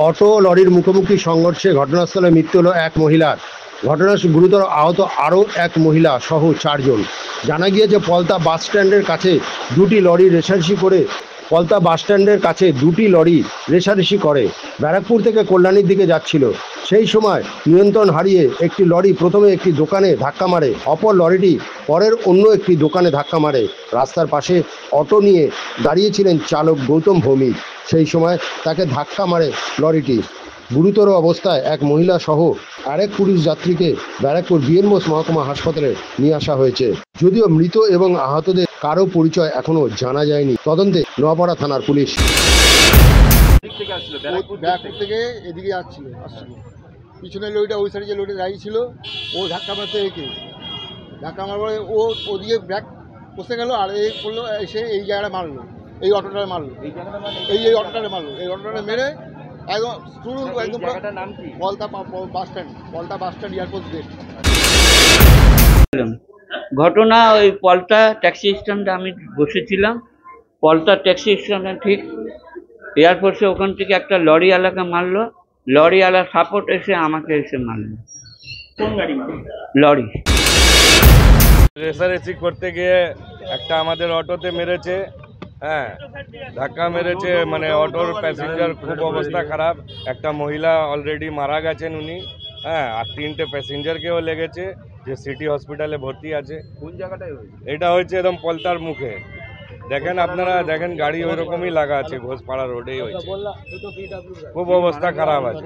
Auto ও লরির মুখোমুখি সংঘর্ষে ঘটনাস্থলে মৃত্যু হলো এক মহিলার। ঘটনায় গুরুতর আহত আরও এক মহিলা সহ 4 জন। জানা গিয়েছে পলতা বাস স্ট্যান্ডের কাছে দুটি লরি রেষারেষি করে ব্যারাকপুর থেকে কল্যাণীর দিকে যাচ্ছিল। সেই সময় নিয়ন্ত্রণ হারিয়ে একটি লরি প্রথমে একটি দোকানে ধাক্কা মারে, অপর লরিটি পরের অন্য একটি দোকানে ধাক্কা মারে। রাস্তার পাশে অটো নিয়ে দাঁড়িয়েছিলেন চালক গৌতম ভৌমিক। সেই সময় তাকে ধাক্কা মারে লরিটি। গুরুতর অবস্থায় এক মহিলা সহ আরেক পুলিশ যাত্রীকে ব্যারাকপুর বি.এন. বোস মহকুমা হাসপাতালে নিয়ে আসা হয়েছে। যদিও মৃত এবং আহতদের কারো পরিচয় এখনো জানা যায়নি। তদন্তে নোয়াপাড়া থানার পুলিশ। ব্যারাকপুর থেকে এদিকে আসছিল, পিছনের লরিটা ওই সাইডে যে লরিটা দাঁড়িয়ে ছিল ও ধাক্কা মারতে ধাক্কা মারবার ও ওদিকে ব্যাক বসে গেল আর এই করলো, এসে এই জায়গাটা মারলো, এই অটোটা মারলো, এই অটোটা মারলো, এই অটোটা মেরে একদম শুরু একদম Palta bus stand airport gate. ঘটনা ওই পলতা ট্যাক্সি স্ট্যান্ডে আমি বসেছিলাম। পলতা ট্যাক্সি স্ট্যান্ডে ঠিক এয়ারপোর্টে ওখান থেকে একটা লরিওয়ালাকে মারলো। লরিওয়ালার সাপোর্ট এসে আমাকে এসে মারলো। কোন গাড়ি? লরি। রেসারেসি করতে গিয়ে একটা আমাদের অটোতে মেরেছে, হ্যাঁ ধাক্কা মেরেছে, মানে অটোর প্যাসেঞ্জার খুব অবস্থা খারাপ। একটা মহিলা অলরেডি মারা গেছেন উনি, হ্যাঁ, আর 3টে প্যাসেঞ্জারকেও লেগেছে, যে সিটি হসপিটালে ভর্তি আছে। কোন জায়গাটায় হয়েছে? এটা হয়েছে একদম পলতার মুখে। দেখেন আপনারা, দেখেন গাড়ি ওই রকমই লাগা আছে, ঘোষপাড়া রোডেই হয়েছে। খুব অবস্থা খারাপ আছে।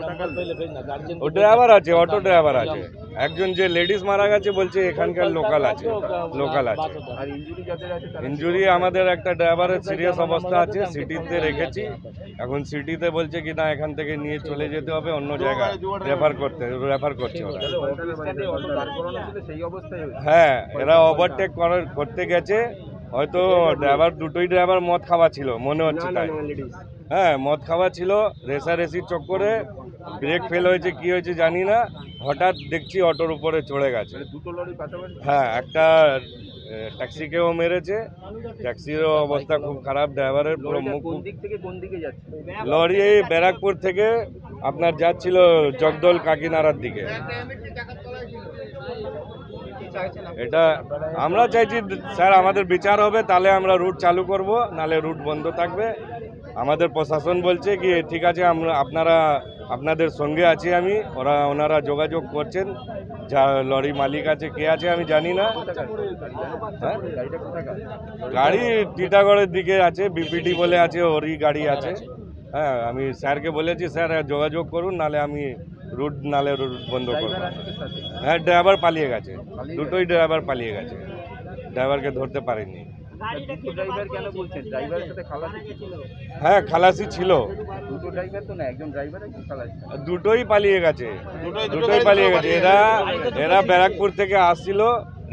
ও ড্রাইভার আছে, অটো ড্রাইভার আছে। একজন যে লেডিস মারা গেছে বলছে এখানকার লোকাল আছে। ইনজুরি আমাদের একটা ড্রাইভারের সিরিয়াস অবস্থা আছে, সিটিতে রেখেছি। এখন সিটিতে বলছে কি না এখান থেকে নিয়ে চলে যেতে হবে অন্য জায়গায়, রেফার করছে ওরা। হ্যাঁ, এরা ওভারটেক করতে গেছে, হয়তো দুটোই ড্রাইভার মদ খাওয়া ছিল মনে হচ্ছে তাই। হ্যাঁ, মদ খাওয়া ছিল, রেসারেসির চক্করে ব্রেক ফেল হয়েছে, কি হয়েছে জানি না, হঠাৎ দেখছি অটোর উপরে চড়ে গেছে। হ্যাঁ, একটা ট্যাক্সিকেও মেরেছে, ট্যাক্সিরও অবস্থা খুব খারাপ, ড্রাইভারের পুরো মুখ। লরি এই ব্যারাকপুর থেকে আপনার যাচ্ছিল জগদল কাকিনাড়ার দিকে। এটা আমরা চাইছি স্যার আমাদের বিচার হবে, তাহলে আমরা রুট চালু করব, নালে রুট বন্ধ থাকবে। আমাদের প্রশাসন বলছে কি ঠিক আছে, আপনাদের সঙ্গে আছি আমি, ওনারা যোগাযোগ করছেন। যা লরি মালিক আছে, কে আছে আমি জানি না। হ্যাঁ, গাড়ি টিটাগড়ের দিকে আছে, বিপিডি বলে আছে, ওরই গাড়ি আছে। হ্যাঁ, আমি স্যারকে বলেছি স্যার যোগাযোগ করুন, নালে আমি রুট বন্ধ করবো। হ্যাঁ, ড্রাইভার পালিয়ে গেছে, দুটোই ড্রাইভার পালিয়ে গেছে, ড্রাইভারকে ধরতে পারেনি। হ্যাঁ, খালাসি ছিল, দুটোই পালিয়ে গেছে। এরা ব্যারাকপুর থেকে আসছিল,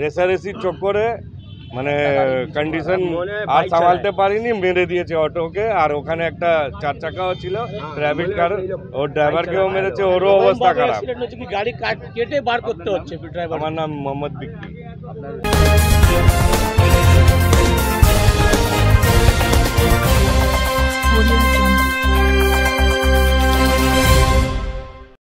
রেসারেসির চক্করে মানে কন্ডিশন আর সামালতে পারিনি, মেরে দিয়েছে অটোকে। আর ওখানে একটা 4 চাকাও ছিল, প্রাইভেট কার, ওর ড্রাইভারকেও মেরেছে, ওরও অবস্থা খারাপ। গাড়ি কেটে বার করতে হচ্ছে। আমার নাম মোহাম্মদ বিক্রি।